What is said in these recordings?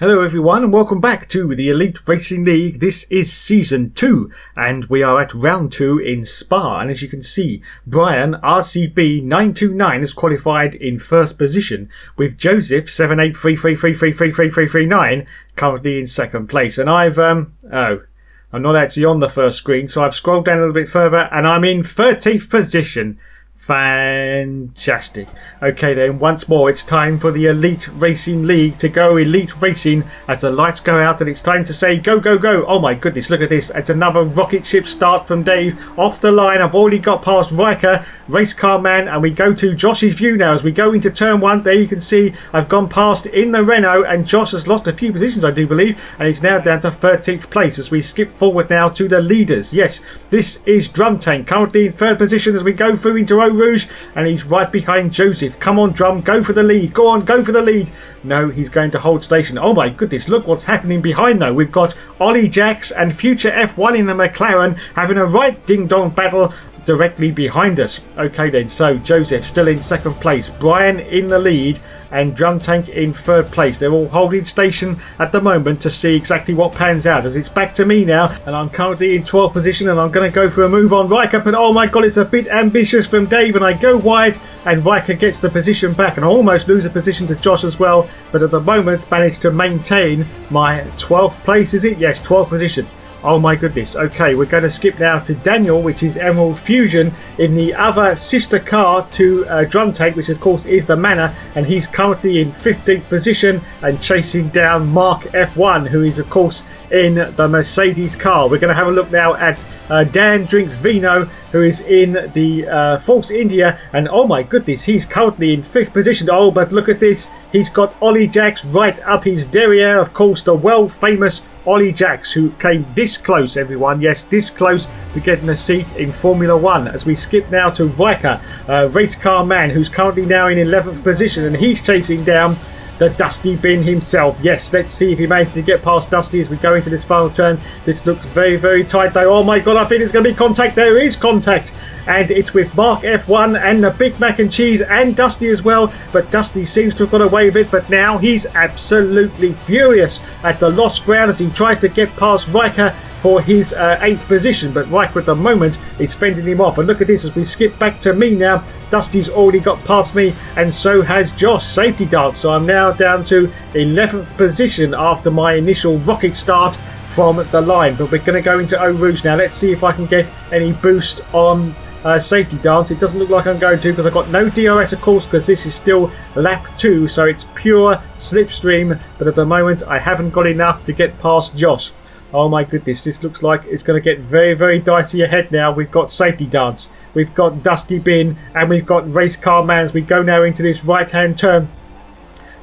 Hello everyone and welcome back to the Elite Racing League. This is Season 2 and we are at Round 2 in Spa, and as you can see, Brian RCB 929 is qualified in first position with Joseph 7833333339 currently in second place, and I'm not actually on the first screen, so I've scrolled down a little bit further and I'm in 13th position. Fantastic. Okay then, once more it's time for the Elite Racing League to go elite racing as the lights go out and it's time to say go go go. Oh my goodness, look at this. It's another rocket ship start from Dave off the line. I've already got past Riker, Race Car Man, and we go to Josh's view now as we go into turn 1. There you can see I've gone past in the Renault and Josh has lost a few positions, I do believe, and it's now down to 13th place as we skip forward now to the leaders. Yes, this is Drum Tank currently in third position as we go through into Eau Rouge, and he's right behind Joseph. Come on Drum, go for the lead. Go on, go for the lead. No, he's going to hold station. Oh my goodness, look what's happening behind though. We've got Ollie Jacks and Future F1 in the McLaren having a right ding-dong battle directly behind us. Okay then, so Joseph still in second place, Brian in the lead, and Drum Tank in third place. They're all holding station at the moment to see exactly what pans out as it's back to me now, and I'm currently in 12th position and I'm going to go for a move on Riker, but oh my god, it's a bit ambitious from Dave and I go wide and Riker gets the position back and I almost lose a position to Josh as well, but at the moment managed to maintain my 12th place. Is it? Yes, 12th position. Oh my goodness. Okay, we're going to skip now to Daniel, which is Emerald Fusion, in the other sister car to Drum Tank, which of course is the Manor, and he's currently in 15th position and chasing down Mark F1, who is of course in the Mercedes car. We're going to have a look now at Dan Drinks Vino, who is in the Force India, and oh my goodness, he's currently in 5th position. Oh, but look at this, he's got Ollie Jacks right up his derriere, of course the world famous Ollie Jacks, who came this close, everyone, yes, this close to getting a seat in Formula 1. As we skip now to Riker, Race Car Man, who's currently now in 11th position, and he's chasing down the Dusty Bin himself. Yes, let's see if he manages to get past Dusty as we go into this final turn. This looks very, very tight though. Oh my god, I think there's going to be contact. There is contact, and it's with Mark F1 and the Big Mac and Cheese and Dusty as well, but Dusty seems to have got away with it. But now he's absolutely furious at the lost ground as he tries to get past Riker for his 8th position, but Riker at the moment is fending him off. And look at this as we skip back to me now. Dusty's already got past me and so has Josh. Safety dance, so I'm now down to 11th position after my initial rocket start from the line, but we're going to go into Eau Rouge now. Let's see if I can get any boost on safety dance. It doesn't look like I'm going to, because I've got no DRS of course, because this is still lap 2, so it's pure slipstream, but at the moment I haven't got enough to get past Josh. Oh my goodness, this looks like it's going to get very, very dicey ahead now. We've got safety dance, we've got Dusty Bin, and we've got Race Car Man as we go now into this right hand turn.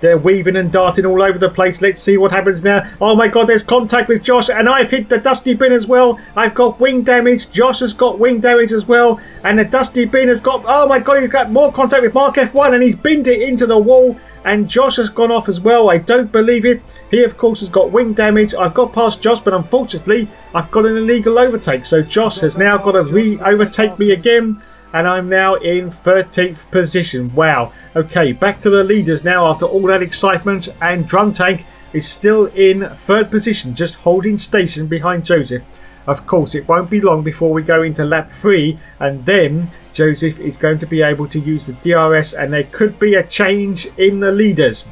They're weaving and darting all over the place. Let's see what happens now. Oh my god, there's contact with Josh, and I've hit the Dusty Bin as well. I've got wing damage. Josh has got wing damage as well, and the Dusty Bin has got, oh my god, he's got more contact with Mark F1 and he's binned it into the wall, and Josh has gone off as well. I don't believe it. He of course has got wing damage. I've got past Josh, but unfortunately I've got an illegal overtake, so Josh has now got to overtake me again, and I'm now in 13th position. Wow. Okay, back to the leaders now after all that excitement, and Drum Tank is still in 3rd position, just holding station behind Joseph. Of course, it won't be long before we go into lap 3, and then Joseph is going to be able to use the DRS, and there could be a change in the leaders.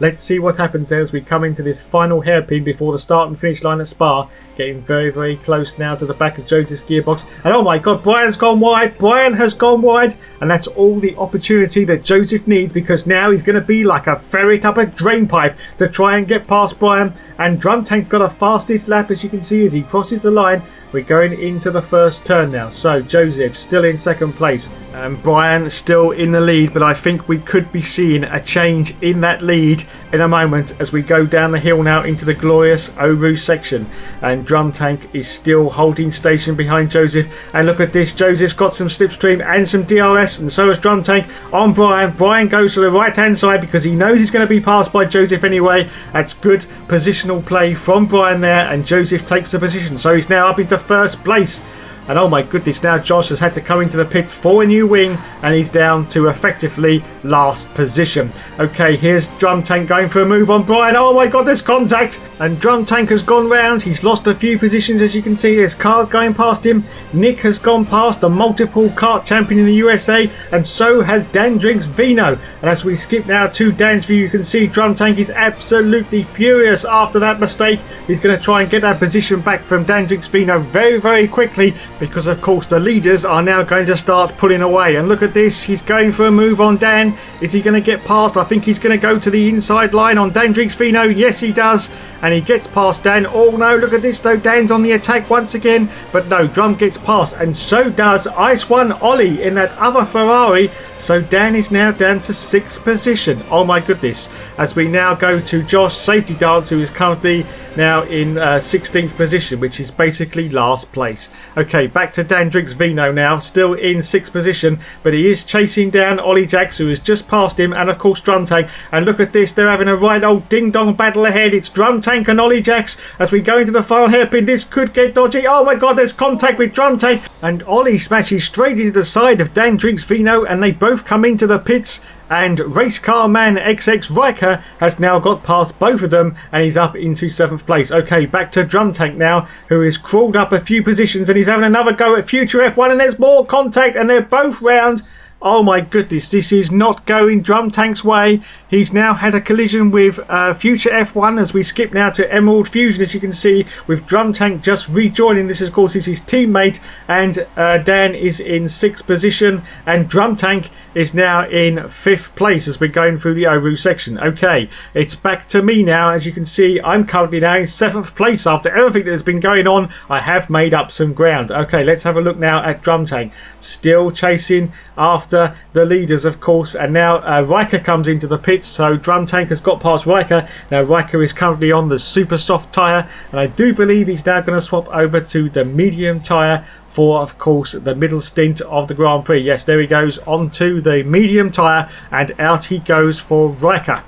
Let's see what happens there as we come into this final hairpin before the start and finish line at Spa. Getting very, very close now to the back of Joseph's gearbox. And oh my god, Brian's gone wide. Brian has gone wide. And that's all the opportunity that Joseph needs, because now he's going to be like a ferret up a drain pipe to try and get past Brian. And Drum Tank's got a fastest lap, as you can see, as he crosses the line. We're going into the first turn now. So Joseph still in second place and Brian still in the lead, but I think we could be seeing a change in that lead in a moment as we go down the hill now into the glorious Eau Rouge section. And Drum Tank is still holding station behind Joseph, and look at this, Joseph's got some slipstream and some DRS, and so has Drum Tank on Brian. Brian goes to the right hand side because he knows he's going to be passed by Joseph anyway. That's good positional play from Brian there, and Joseph takes the position, so he's now up into first place. And oh my goodness, now Josh has had to come into the pits for a new wing, and he's down to effectively last position. Okay, here's Drum Tank going for a move on Brian. Oh my god, there's contact, and Drum Tank has gone round. He's lost a few positions, as you can see. There's cars going past him. Nick has gone past, the multiple kart champion in the USA, and so has Dan Drinks Vino. And as we skip now to Dan's view, you can see Drum Tank is absolutely furious after that mistake. He's going to try and get that position back from Dan Drinks Vino very, very quickly, because of course the leaders are now going to start pulling away. And look at this, he's going for a move on Dan. Is he going to get past? I think he's going to go to the inside line on Dan Drinks Vino. Yes, he does. And he gets past Dan. Oh no, look at this though. Dan's on the attack once again. But no, Drum gets past. And so does Ice One Ollie in that other Ferrari. So Dan is now down to 6th position. Oh my goodness. As we now go to Josh Safety Dance, who is currently now in 16th position, which is basically last place. Okay, back to Dan Drinks Vino now, still in 6th position, but he is chasing down Ollie Jacks, who has just passed him, and of course Drum Tank. And look at this, they're having a right old ding-dong battle ahead. It's Drum Tank and Ollie Jacks as we go into the final hairpin. This could get dodgy. Oh my god, there's contact with Drum Tank, and Ollie smashes straight into the side of Dan Drinks Vino, and they both come into the pits. And Race Car Man XX Riker has now got past both of them, and he's up into 7th place. Okay, back to Drum Tank now, who has crawled up a few positions, and he's having another go at Future F1, and there's more contact, and they're both round. Oh my goodness, this is not going Drum Tank's way. He's now had a collision with Future F1 as we skip now to Emerald Fusion, as you can see, with Drum Tank just rejoining. This, of course, is his teammate, and Dan is in 6th position, and Drum Tank is now in 5th place as we're going through the Oru section. Okay, it's back to me now. As you can see, I'm currently now in 7th place. After everything that has been going on, I have made up some ground. Okay, let's have a look now at Drum Tank. Still chasing after the leaders, of course, and now Riker comes into the pits. So Drum Tank has got past Riker. Now Riker is currently on the super soft tyre, and I do believe he's now going to swap over to the medium tyre for, of course, the middle stint of the Grand Prix. Yes, there he goes onto the medium tyre, and out he goes for Riker.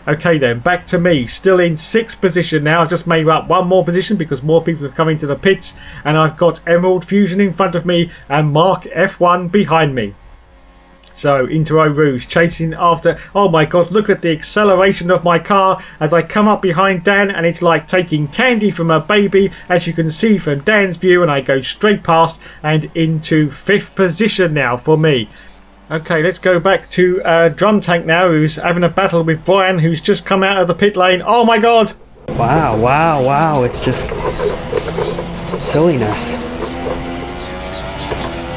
Okay then, back to me, still in 6th position now. I just made up one more position because more people have come into the pits, and I've got Emerald Fusion in front of me and Mark F1 behind me. So into Eau Rouge, chasing after. Oh my god, look at the acceleration of my car as I come up behind Dan, and it's like taking candy from a baby, as you can see from Dan's view, and I go straight past and into 5th position now for me. Okay, let's go back to Drum Tank now, who's having a battle with Brian, who's just come out of the pit lane. Oh my god! Wow, wow, wow, it's just silliness.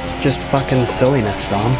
It's just fucking silliness, Dom.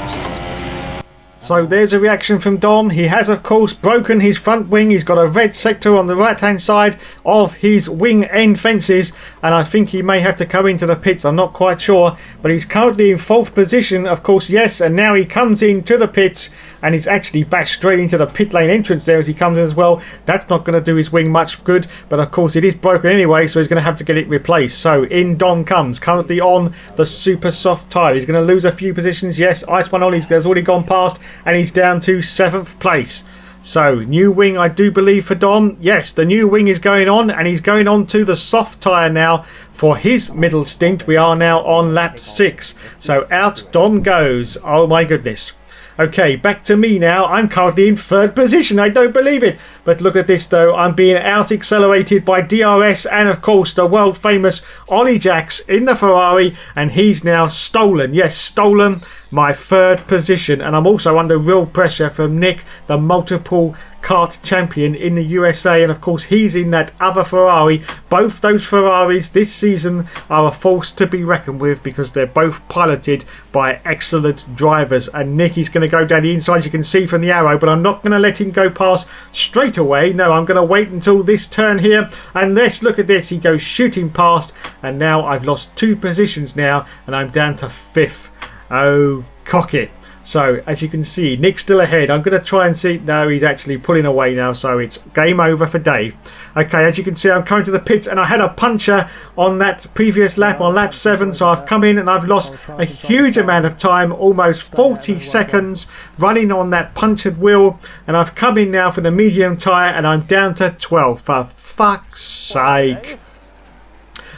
So there's a reaction from Dom. He has, of course, broken his front wing. He's got a red sector on the right hand side of his wing end fences, and I think he may have to come into the pits. I'm not quite sure, but he's currently in 4th position, of course. Yes, and now he comes into the pits, and he's actually bashed straight into the pit lane entrance there as he comes in as well. That's not going to do his wing much good, but of course it is broken anyway, so he's going to have to get it replaced. So in Dom comes, currently on the super soft tyre. He's going to lose a few positions. Yes, Ice One Ollie has already gone past, and he's down to 7th place. So new wing, I do believe, for Dom. Yes, the new wing is going on, and he's going on to the soft tyre now for his middle stint. We are now on lap 6. So out Dom goes. Oh my goodness. Okay, back to me now. I'm currently in 3rd position. I don't believe it. But look at this though. I'm being out accelerated by DRS and of course the world famous Ollie Jacks in the Ferrari, and he's now stolen. Yes, stolen my 3rd position, and I'm also under real pressure from Nick, the multiple kart champion in the USA, and of course he's in that other Ferrari. Both those Ferraris this season are a force to be reckoned with because they're both piloted by excellent drivers, and Nick is going to go down the inside, you can see from the arrow, but I'm not going to let him go past straight away. No, I'm going to wait until this turn here, and let's look at this. He goes shooting past, and now I've lost 2 positions now, and I'm down to 5th. Oh, cock it. So as you can see, Nick's still ahead. I'm going to try and see. No, he's actually pulling away now, so it's game over for Dave. Okay, as you can see, I'm coming to the pits, and I had a puncher on that previous lap, on lap 7, so I've come in and I've lost a huge amount of time, almost 40 seconds running on that punctured wheel, and I've come in now for the medium tyre, and I'm down to 12. For fuck's sake.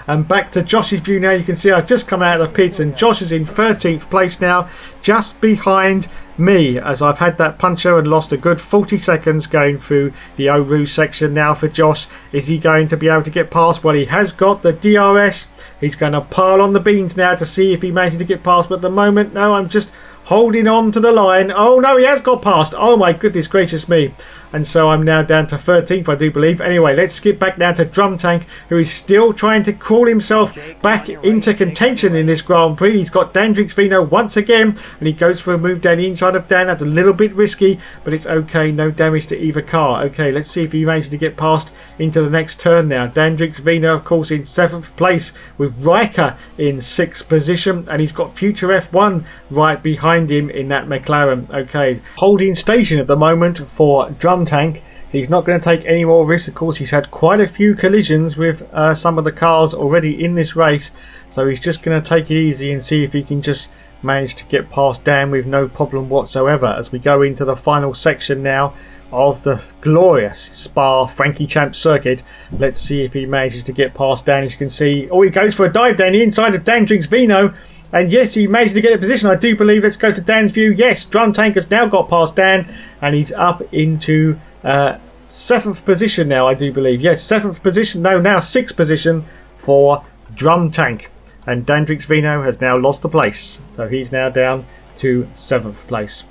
And back to Josh's view now. You can see I've just come out of the pits and Josh is in 13th place now, just behind me, as I've had that puncher and lost a good 40 seconds going through the Oru section now for Josh. Is he going to be able to get past? Well, he has got the DRS. He's going to pile on the beans now to see if he manages to get past, but at the moment, no, I'm just holding on to the line. Oh no, he has got past. Oh my goodness gracious me. And so I'm now down to 13th, I do believe. Anyway, let's skip back now to Drum Tank, who is still trying to crawl himself back into contention in this Grand Prix. He's got Dandrix Vino once again, and he goes for a move down the inside of Dan. That's a little bit risky, but it's okay. No damage to either car. Okay, let's see if he manages to get past into the next turn now. Dandrix Vino, of course, in 7th place, with Riker in 6th position, and he's got Future F1 right behind him in that McLaren. Okay, holding station at the moment for Drum Tank. He's not going to take any more risks. Of course, he's had quite a few collisions with some of the cars already in this race, so he's just going to take it easy and see if he can just manage to get past Dan with no problem whatsoever as we go into the final section now of the glorious Spa Frankie Champ circuit. Let's see if he manages to get past Dan. As you can see, oh, he goes for a dive down the inside of Dandrix Vino. And yes, he managed to get a position, I do believe. Let's go to Dan's view. Yes, Drum Tank has now got past Dan, and he's up into 7th position now, I do believe. Yes, 7th position. No, now 6th position for Drum Tank. And Dandrix Vino has now lost the place. So he's now down to 7th place.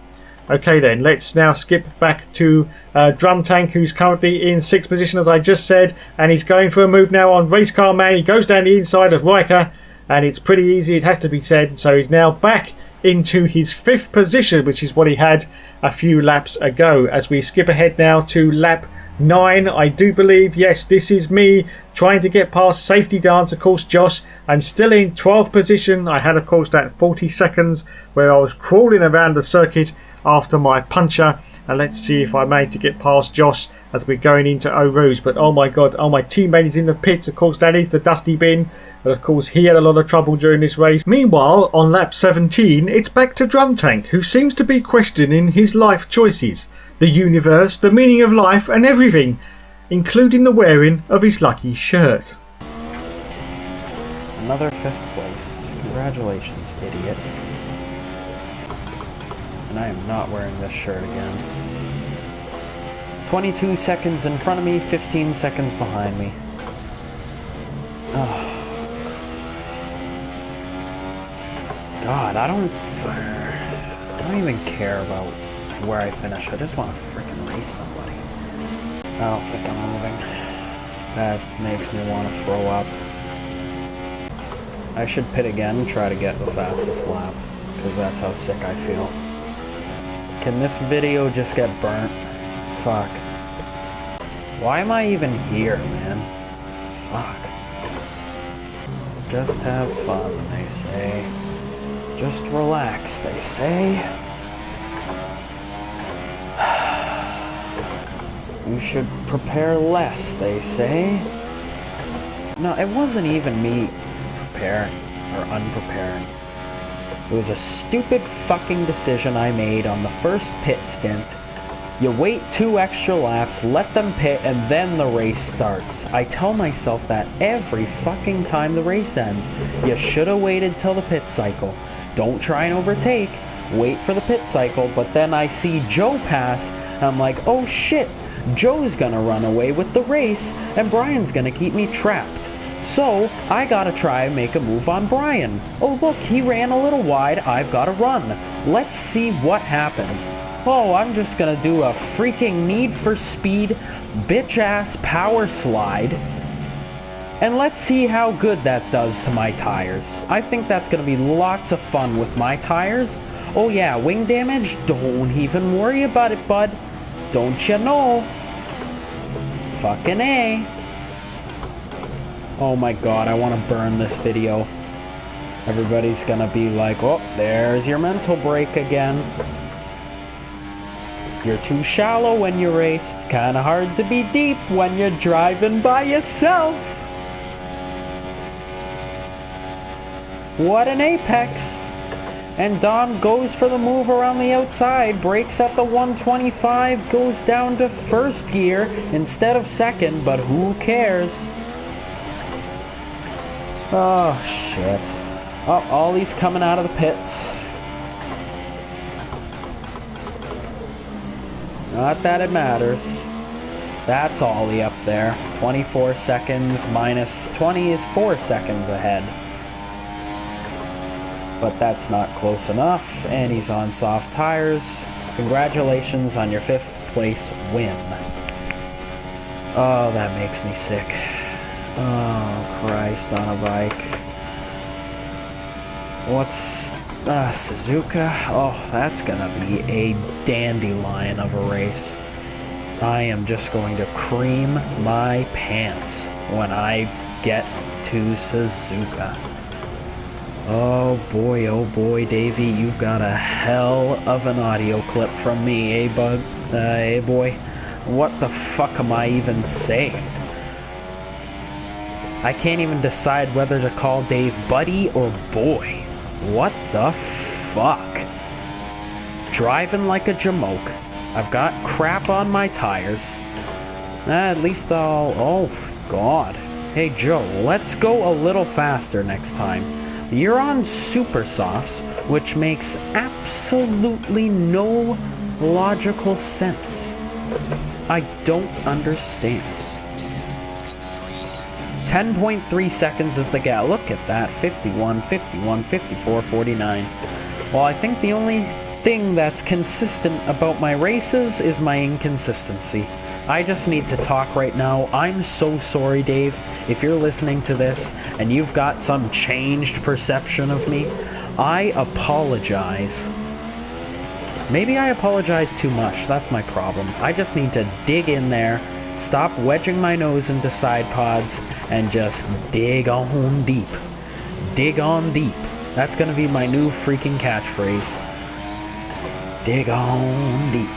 Okay then, let's now skip back to Drum Tank, who's currently in 6th position, as I just said. And he's going for a move now on Race Car Man. He goes down the inside of Riker. And it's pretty easy, it has to be said. So he's now back into his 5th position, which is what he had a few laps ago. As we skip ahead now to lap 9, I do believe. Yes, this is me trying to get past Safety Dance, of course, Josh. I'm still in 12th position. I had, of course, that 40 seconds where I was crawling around the circuit after my puncher. And let's see if I manage to get past Josh as we're going into Oru's. But oh my god, oh, my teammate is in the pits. Of course, that is the Dusty Bin. But of course, he had a lot of trouble during this race. Meanwhile, on lap 17, it's back to Drum Tank, who seems to be questioning his life choices, the universe, the meaning of life, and everything, including the wearing of his lucky shirt. Another 5th place. Congratulations, idiot. And I am not wearing this shirt again. 22 seconds in front of me, 15 seconds behind me. Oh. God, I don't even care about where I finish. I just want to freaking race somebody. I don't think I'm moving. That makes me want to throw up. I should pit again and try to get the fastest lap, because that's how sick I feel. Can this video just get burnt? Fuck. Why am I even here, man? Fuck. Just have fun, they say. Just relax, they say. You should prepare less, they say. No, it wasn't even me preparing or unpreparing. It was a stupid fucking decision I made on the first pit stint. You wait 2 extra laps, let them pit, and then the race starts. I tell myself that every fucking time the race ends. You should have waited till the pit cycle. Don't try and overtake. Wait for the pit cycle, but then I see Joe pass, and I'm like, oh shit, Joe's gonna run away with the race, and Brian's gonna keep me trapped. So, I gotta try and make a move on Brian. Oh look, he ran a little wide, I've gotta run. Let's see what happens. Oh, I'm just gonna do a freaking Need for Speed bitch-ass power slide. And let's see how good that does to my tires. I think that's gonna be lots of fun with my tires. Oh yeah, wing damage? Don't even worry about it, bud. Don't you know? Fucking A. Oh my god, I want to burn this video. Everybody's gonna be like, oh, there's your mental break again. You're too shallow when you race. It's kinda hard to be deep when you're driving by yourself. What an apex. And Dom goes for the move around the outside, brakes at the 125, goes down to first gear instead of second, but who cares? Oh, shit. Oh, Ollie's coming out of the pits. Not that it matters. That's Ollie up there. 24 seconds minus 20 is 4 seconds ahead. But that's not close enough, and he's on soft tires. Congratulations on your 5th place win. Oh, that makes me sick. Oh, Christ, on a bike. What's... Suzuka? Oh, that's gonna be a dandelion of a race. I am just going to cream my pants when I get to Suzuka. Oh boy, Davey, you've got a hell of an audio clip from me, bud? Boy? What the fuck am I even saying? I can't even decide whether to call Dave buddy or boy. What the fuck? Driving like a jamoke. I've got crap on my tires. At least I'll... Oh, God. Hey, Joe, let's go a little faster next time. You're on Super Softs, which makes absolutely no logical sense. I don't understand. 10.3 seconds is the gap. Look at that. 51, 51, 54, 49. Well, I think the only thing that's consistent about my races is my inconsistency. I just need to talk right now. I'm so sorry, Dave, if you're listening to this and you've got some changed perception of me. I apologize. Maybe I apologize too much. That's my problem. I just need to dig in there, stop wedging my nose into side pods, and just dig on deep. Dig on deep. That's gonna be my new freaking catchphrase. Dig on deep.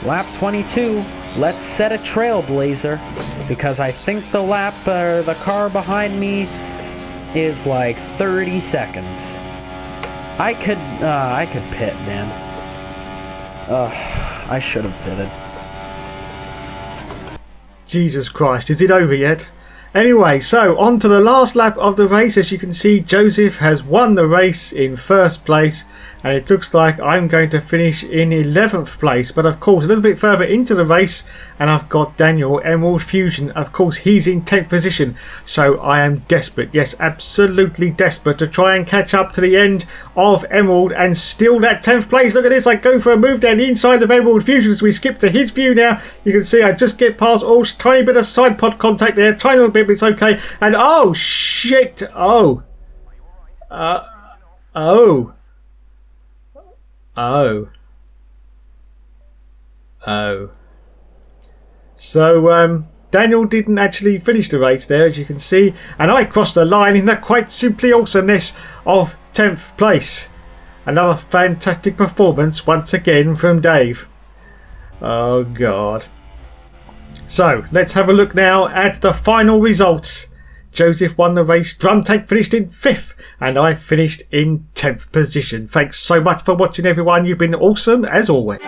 Lap 22. Let's set a trailblazer, because I think the car behind me is like 30 seconds. I could pit, man. I should have pitted. Jesus Christ, is it over yet? Anyway, so on to the last lap of the race. As you can see, Joseph has won the race in 1st place, and it looks like I'm going to finish in 11th place. But of course, a little bit further into the race, and I've got Daniel Emerald Fusion. Of course, he's in 10th position, so I am desperate, yes, absolutely desperate, to try and catch up to the end of Emerald and steal that 10th place. Look at this, I go for a move down the inside of Emerald Fusion as we skip to his view now. You can see I just get past all tiny bit of side pod contact there, tiny little bit, but it's okay. And oh shit, oh. So Daniel didn't actually finish the race there, as you can see, and I crossed the line in the quite simply awesomeness of 10th place. Another fantastic performance once again from Dave. Oh God. So let's have a look now at the final results. Joseph won the race, Drum Tank finished in 5th, and I finished in 10th position. Thanks so much for watching, everyone. You've been awesome as always.